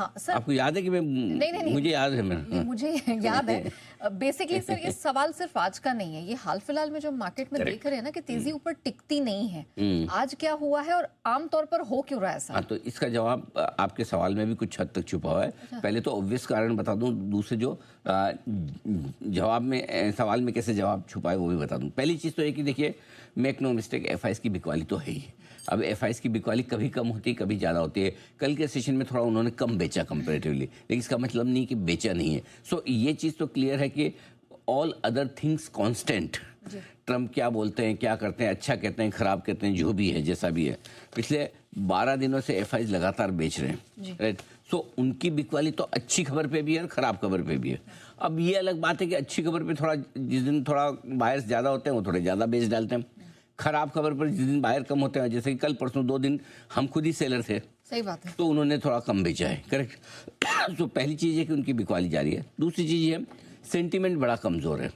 हाँ सर, आपको याद है कि मैं नहीं, मुझे याद है मैं मुझे याद है। बेसिकली सर ये सवाल सिर्फ आज का नहीं है, ये हाल फिलहाल में जो मार्केट में देख रहे हैं ना कि तेजी ऊपर टिकती नहीं है। आज क्या हुआ है और आमतौर पर हो क्यों रहा है ऐसा? हाँ, तो इसका जवाब आपके सवाल में भी कुछ हद तक छुपा हुआ है। पहले तो ऑब्वियस कारण बता दूं, दूसरे जो जवाब में सवाल में कैसे जवाब छुपा है वो भी बता दूं। पहली चीज़ तो ये कि देखिए, मेक नो मिस्टेक, एफआईएस की बिकवाली तो है ही। अब एफआईएस की बिकवाली कभी कम होती है, कभी ज़्यादा होती है। कल के सेशन में थोड़ा उन्होंने कम बेचा कंपेरेटिवली, लेकिन इसका मतलब नहीं कि बेचा नहीं है। सो ये चीज़ तो क्लियर है कि all other things constant, Trump क्या बोलते हैं, क्या करते हैं, अच्छा कहते हैं, खराब कहते हैं, जो भी है, जैसा भी है, पिछले 12 दिनों से एफआईएस लगातार बेच रहे हैं, राइट। सो उनकी बिकवाली तो अच्छी खबर पे भी है और ख़राब खबर पे भी है। अब ये अलग बात है कि अच्छी खबर पे थोड़ा, जिस दिन थोड़ा बायर्स ज़्यादा होते हैं वो थोड़े ज़्यादा बेच डालते हैं। खराब खबर पर जिस दिन बायर कम होते हैं, जैसे कि कल परसों 2 दिन हम खुद ही सेलर थे, सही बात है, तो उन्होंने थोड़ा कम बेचा है, करेक्ट। तो पहली चीज़ है कि उनकी बिकवाली जारी है। दूसरी चीज़ है सेंटिमेंट बड़ा कमज़ोर है,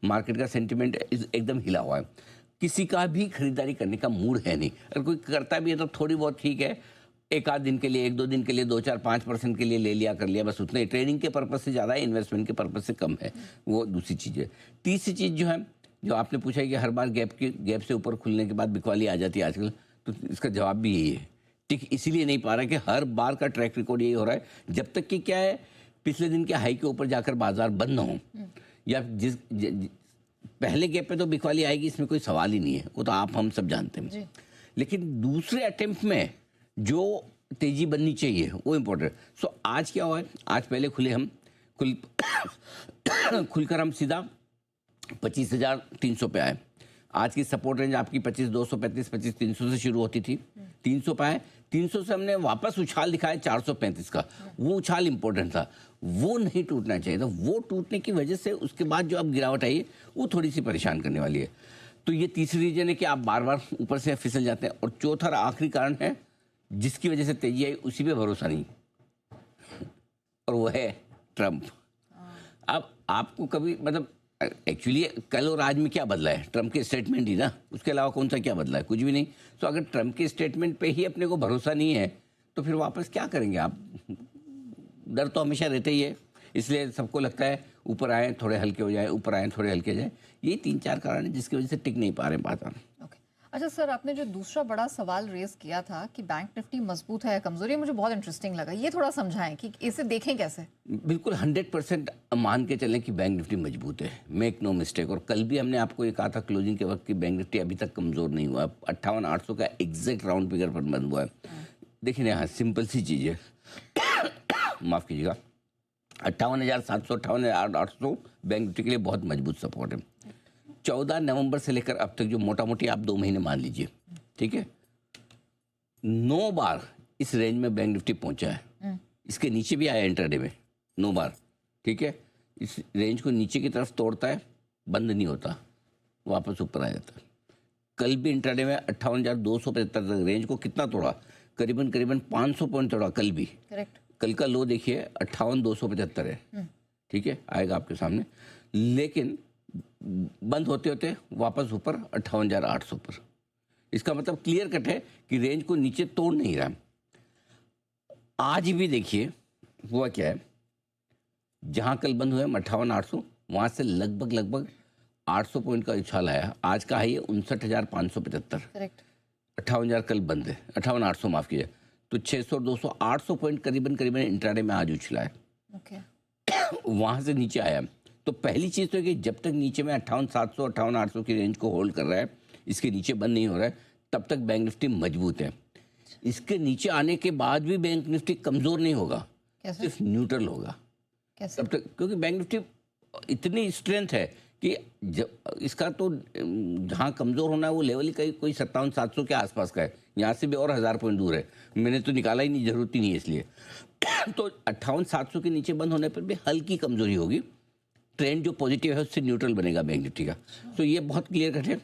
मार्केट का सेंटिमेंट एकदम हिला हुआ है, किसी का भी खरीदारी करने का मूड है नहीं। अगर कोई करता भी है तो थोड़ी बहुत ठीक है, एक आध दिन के लिए, 1-2 दिन के लिए, 2-4-5% के लिए ले लिया, कर लिया, बस उतना ही। ट्रेडिंग के पर्पज़ से ज़्यादा है, इन्वेस्टमेंट के पर्पज़ से कम है, वो दूसरी चीज़ है। तीसरी चीज़ जो है, जो आपने पूछा है कि हर बार गैप से ऊपर खुलने के बाद बिकवाली आ जाती है आजकल, तो इसका जवाब भी यही है। टिक इसीलिए नहीं पा रहा है कि हर बार का ट्रैक रिकॉर्ड यही हो रहा है, जब तक कि क्या है, पिछले दिन के हाई के ऊपर जाकर बाजार बंद ना हो, या पहले गैप पे तो बिकवाली आएगी, इसमें कोई सवाल ही नहीं है, वो तो आप हम सब जानते हैं। लेकिन दूसरे अटेम्प्ट में जो तेजी बननी चाहिए वो इम्पोर्टेंट। सो आज क्या हुआ है, आज पहले खुले हम खुलकर हम सीधा 25,300 पे आए। आज की सपोर्ट रेंज आपकी 25,235, 25,300 से शुरू होती थी, 300 पे आए। 300 से हमने वापस उछाल दिखाया 435 का, वो उछाल इंपॉर्टेंट था, वो नहीं टूटना चाहिए था। वो टूटने की वजह से उसके बाद जो अब गिरावट आई है वो थोड़ी सी परेशान करने वाली है। तो ये तीसरी रीजन है कि आप बार बार ऊपर से फिसल जाते हैं। और चौथा और आखिरी कारण है जिसकी वजह से तेजी आई, उसी पे भरोसा नहीं, और वो है ट्रम्प। अब आपको कभी मतलब एक्चुअली कल और आज में क्या बदला है? ट्रम्प के स्टेटमेंट ही ना, उसके अलावा कौन सा क्या बदला है? कुछ भी नहीं। तो अगर ट्रम्प के स्टेटमेंट पे ही अपने को भरोसा नहीं है तो फिर वापस क्या करेंगे आप? डर तो हमेशा रहते ही है, इसलिए सबको लगता है ऊपर आए थोड़े हल्के हो जाए, ऊपर आए थोड़े हल्के हो जाए। ये 3-4 कारण है जिसकी वजह से टिक नहीं पा रहे बाजार। अच्छा सर, आपने जो दूसरा बड़ा सवाल रेज किया था कि बैंक निफ्टी मजबूत है या कमजोरी, मुझे बहुत इंटरेस्टिंग लगा, ये थोड़ा समझाएं कि इसे देखें कैसे। बिल्कुल 100% मान के चलें कि बैंक निफ्टी मजबूत है, मेक नो मिस्टेक। और कल भी हमने आपको ये कहा था क्लोजिंग के वक्त कि बैंक निफ्टी अभी तक कमज़ोर नहीं हुआ। 58,800 का एग्जैक्ट राउंड फिगर पर बंद हुआ है। देखिए यहाँ सिंपल सी चीज़ है, माफ़ कीजिएगा, 58,700, 58,800 बैंक निफ्टी के लिए बहुत मजबूत सपोर्ट है। 14 नवंबर से लेकर अब तक जो मोटा मोटी आप 2 महीने मान लीजिए, ठीक है, 9 बार इस रेंज में बैंक निफ्टी पहुंचा है। इसके नीचे भी आया इंटरडे में 9 बार, ठीक है। इस रेंज को नीचे की तरफ तोड़ता है, बंद नहीं होता, वापस ऊपर आ जाता है। कल भी इंटरडे में 58,275 तक रेंज को कितना तोड़ा, करीबन 500 पॉइंट तोड़ा कल भी। करेक्ट। कल का लो देखिए 58,275 है, ठीक है, आएगा आपके सामने। लेकिन बंद होते होते वापस ऊपर 58,800 पर। इसका मतलब क्लियर कट है कि रेंज को नीचे तोड़ नहीं रहा। आज भी देखिए हुआ क्या है, जहां कल बंद हुए 58,800, वहां से लगभग 800 पॉइंट का उछाल आया। आज का हाई है 59,575। करेक्ट। 58,000 कल बंद है, 58,800 माफ कीजिए, तो 600, 200, 800 पॉइंट करीबन इंट्राडे में आज उछला है। ओके। वहां से नीचे आया। तो पहली चीज़ तो है कि जब तक नीचे में 58,700, 58,800 की रेंज को होल्ड कर रहा है, इसके नीचे बंद नहीं हो रहा है, तब तक बैंक निफ्टी मजबूत है। इसके नीचे आने के बाद भी बैंक निफ्टी कमज़ोर नहीं होगा, सिर्फ न्यूट्रल होगा। कैसे? तब तक, क्योंकि बैंक निफ्टी इतनी स्ट्रेंथ है कि इसका तो जहाँ कमज़ोर होना है वो लेवल ही कोई 57,700 के आसपास का है, यहाँ से भी और 1000 पॉइंट दूर है। मैंने तो निकाला ही नहीं, ज़रूरत ही नहीं है इसलिए। तो 58,700 के नीचे बंद होने पर भी हल्की कमज़ोरी होगी, ट्रेंड जो पॉजिटिव है उससे न्यूट्रल बनेगा बैंक निफ्टी का। तो ये बहुत क्लियर कट है।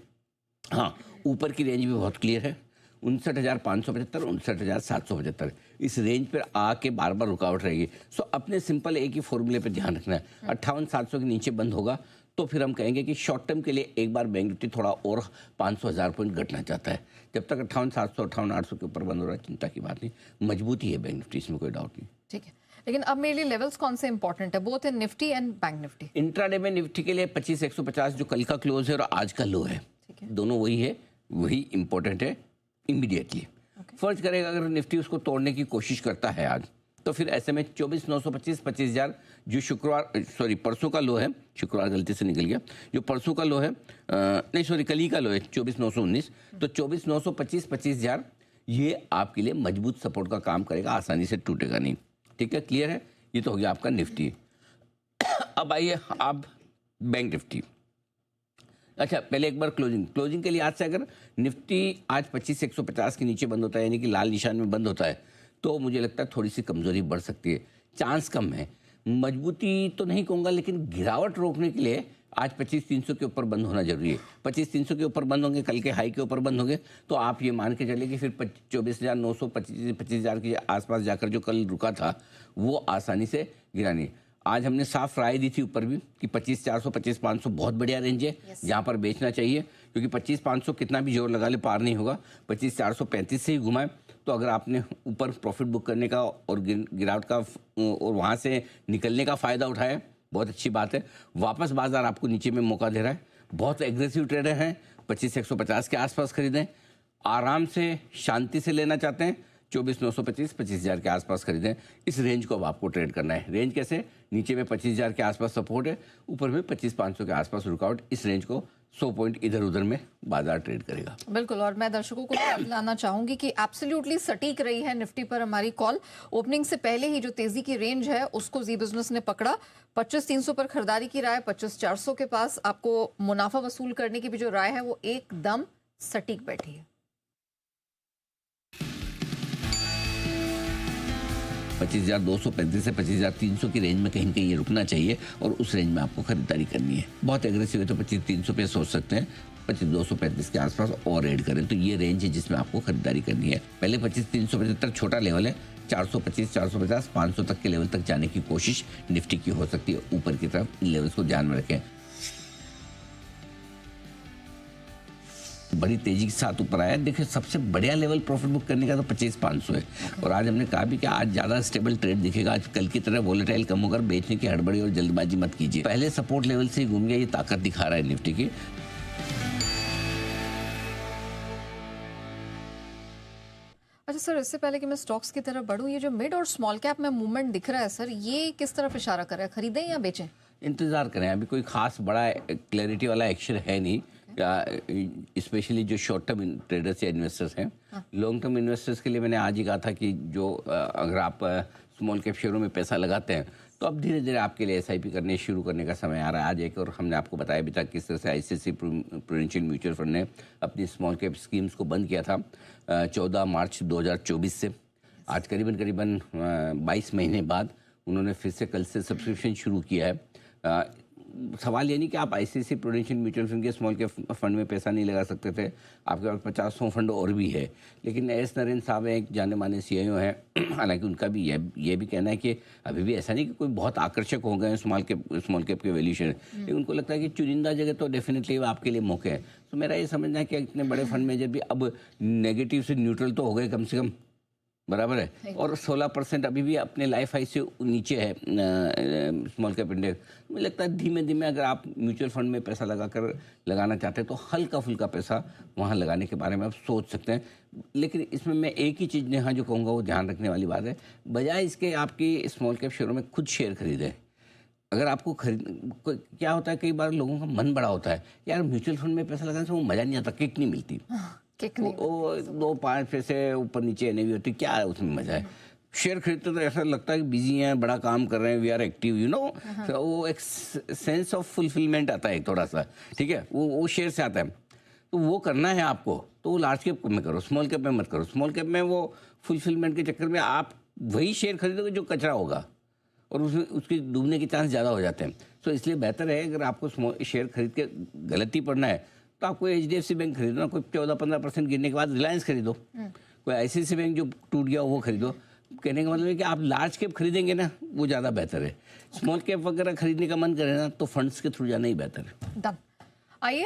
हाँ, ऊपर की रेंज भी बहुत क्लियर है, 59,575, 59,775। इस रेंज पर आके बार बार रुकावट रहेगी। सो अपने सिंपल एक ही फॉर्मूले पर ध्यान रखना है, 58,700 के नीचे बंद होगा तो फिर हम कहेंगे कि शॉर्ट टर्म के लिए एक बार बैंक निफ्टी थोड़ा और 500,000 पॉइंट घटना चाहता है। जब तक 58,700 58,800 के ऊपर बंद हो रहा है, चिंता की बात नहीं, मजबूती है बैंक निफ्टी, इसमें कोई डाउट नहीं। ठीक है, लेकिन अब मेरे लिए लेवल्स कौन से इंपॉर्टेंट है, both in Nifty and bank Nifty? Intraday में निफ्टी के लिए 25,150 जो कल का क्लोज है और आज का लो है, दोनों वही है, वही इंपॉर्टेंट है इमीडिएटली। फर्ज करेगा अगर निफ्टी उसको तोड़ने की कोशिश करता है आज, तो फिर ऐसे में 24,925 25,000 जो परसों का लो है, शुक्रवार गलती से निकल गया, जो परसों का लो है कल ही का लो है 24,919, तो 24,925 25,000 ये आपके लिए मजबूत सपोर्ट का काम करेगा, आसानी से टूटेगा नहीं। ठीक है, क्लियर है? ये तो हो गया आपका निफ्टी। अब आइए आप बैंक निफ्टी। अच्छा, पहले एक बार क्लोजिंग के लिए आज से अगर निफ्टी आज 25,150 के नीचे बंद होता है, यानी कि लाल निशान में बंद होता है, तो मुझे लगता है थोड़ी सी कमजोरी बढ़ सकती है, चांस कम है। मजबूती तो नहीं कहूँगा, लेकिन गिरावट रोकने के लिए आज 25,300 के ऊपर बंद होना जरूरी है। 25,300 के ऊपर बंद होंगे, कल के हाई के ऊपर बंद होंगे, तो आप ये मान के चलिए कि फिर 24,900 25,000 के आसपास जाकर जो कल रुका था वो आसानी से गिरा नहीं। आज हमने साफ राय दी थी ऊपर भी कि 25,400 25,500 बहुत बढ़िया रेंज है, जहाँ पर बेचना चाहिए, क्योंकि 25,500 कितना भी जोर लगा ले पार नहीं होगा, 25,435 से ही घुमाए। तो अगर आपने ऊपर प्रॉफिट बुक करने का और गिरावट का और वहाँ से निकलने का फ़ायदा उठाया, बहुत अच्छी बात है। वापस बाजार आपको नीचे में मौका दे रहा है, बहुत एग्रेसिव ट्रेडर हैं, 25,150 के आसपास खरीदें, आराम से शांति से लेना चाहते हैं 24,925 25,000 के आसपास खरीदें। इस रेंज को अब आपको ट्रेड करना है। रेंज कैसे? नीचे में 25,000 के आसपास सपोर्ट है, ऊपर में 25,500 के आसपास रुकावट। इस रेंज को 100 पॉइंट इधर उधर में बाजार ट्रेड करेगा। बिल्कुल, और मैं दर्शकों को याद दिलाना चाहूंगी कि एब्सोल्युटली सटीक रही है निफ्टी पर हमारी कॉल। ओपनिंग से पहले ही जो तेजी की रेंज है उसको जी बिजनेस ने पकड़ा। 25,300 पर खरीदारी की राय, 25,400 के पास आपको मुनाफा वसूल करने की भी जो राय है वो एकदम सटीक बैठी है। 25,235 से 25,300 की रेंज में कहीं कहीं ये रुकना चाहिए और उस रेंज में आपको खरीदारी करनी है। बहुत एग्रेसिव है तो 25,300 पे सोच सकते हैं, 25,235 के आसपास और ऐड करें, तो ये रेंज है जिसमें आपको खरीदारी करनी है। पहले 25,375 छोटा लेवल है, 425 450 500 तक के लेवल तक जाने की कोशिश निफ्टी की हो सकती है ऊपर की तरफ। इन लेवल्स को ध्यान में रखें। बड़ी तेजी के साथ ऊपर आया। देखिए सबसे बढ़िया लेवल प्रॉफिट बुक करने का तो 25,500 है और आज हमने कहा भी कि आज ज़्यादा स्टेबल ट्रेड दिखेगा। आज कल की तरह वोलेटाइल कम होकर बेचने की हड़बड़ी और जल्दबाजी मत कीजिए। पहले सपोर्ट लेवल से ही घूम गया, ये ताकत दिखा रहा है निफ्टी की। अच्छा सर, इससे पहले कि मैं स्टॉक्स की तरफ बढ़ूं, ये जो मिड और स्मॉल कैप में मूवमेंट दिख रहा है सर, ये किस तरफ इशारा कर रहा है? खरीदें या बेचें? इंतजार करें, अभी कोई खास बड़ा क्लैरिटी वाला एक्शन है नहीं, स्पेशली जो शॉर्ट टर्म ट्रेडर्स या इन्वेस्टर्स हैं। लॉन्ग टर्म इन्वेस्टर्स के लिए मैंने आज ही कहा था कि जो अगर आप स्मॉल कैप शेयरों में पैसा लगाते हैं तो अब धीरे धीरे आपके लिए SIP करने शुरू करने का समय आ रहा है। आज एक और हमने आपको बताया भी था किस तरह से ICICI प्रूडेंशियल म्यूचुअल फंड ने अपनी स्मॉल कैप स्कीम्स को बंद किया था 14 मार्च 2024 से। आज करीबन 22 महीने बाद उन्होंने फिर से कल से सब्सक्रिप्शन शुरू किया है। सवाल ये नहीं कि आप ICICI प्रूडेंशियल म्यूचुअल फंड के स्मॉल कैप फंड में पैसा नहीं लगा सकते थे, आपके पास 50 फंड और भी है। लेकिन एस नरेंद्र साहब एक जाने माने CIO हैं, हालांकि उनका भी ये भी कहना है कि अभी भी ऐसा नहीं कि कोई बहुत आकर्षक हो गए स्मॉल कैप के वैल्यूशन, लेकिन उनको लगता है कि चुनिंदा जगह तो डेफिनेटली आपके लिए मौके हैं। तो मेरा ये समझना है कि इतने बड़े फंड में जब भी अब नेगेटिव से न्यूट्रल तो हो गए कम से कम, बराबर है, और 16% अभी भी अपने लाइफ हाई से नीचे है स्मॉल कैप इंडेक्स। मुझे लगता है धीमे धीमे अगर आप म्यूचुअल फंड में पैसा लगाना चाहते हैं तो हल्का फुल्का पैसा वहाँ लगाने के बारे में आप सोच सकते हैं। लेकिन इसमें मैं एक ही चीज़ यहाँ जो कहूँगा वो ध्यान रखने वाली बात है, बजाय इसके आपकी स्मॉल कैप शेयरों में खुद शेयर खरीदें। अगर आपको क्या होता है, कई बार लोगों का मन बड़ा होता है, यार म्यूचुअल फंड में पैसा लगाने से वो मज़ा नहीं आता, किक नहीं मिलती, वो 2-5 पैसे ऊपर नीचे नहीं होती, क्या है उसमें मजा है। शेयर खरीदते तो ऐसा लगता है कि बिजी हैं, बड़ा काम कर रहे हैं, we are active, you know, वो एक सेंस ऑफ फुलफिलमेंट आता है थोड़ा सा, ठीक है, वो शेयर से आता है। तो वो करना है आपको तो वो लार्ज कैप में करो, स्मॉल कैप में मत करो। स्मॉल कैप में वो फुलफिलमेंट के चक्कर में आप वही शेयर खरीदोगे जो कचरा होगा और उसमें उसके डूबने के चांस ज़्यादा हो जाते हैं। तो इसलिए बेहतर है अगर आपको शेयर खरीद के गलती पड़ना है तो आपको HDFC बैंक खरीदो ना, कोई 14-15% गिरने के बाद रिलायंस खरीदो, कोई ICICI बैंक जो टूट गया वो खरीदो। कहने का मतलब है कि आप लार्ज कैप खरीदेंगे ना, वो ज़्यादा बेहतर है। स्मॉल कैप वगैरह खरीदने का मन करे ना, तो फंड्स के थ्रू जाना ही बेहतर है। डन।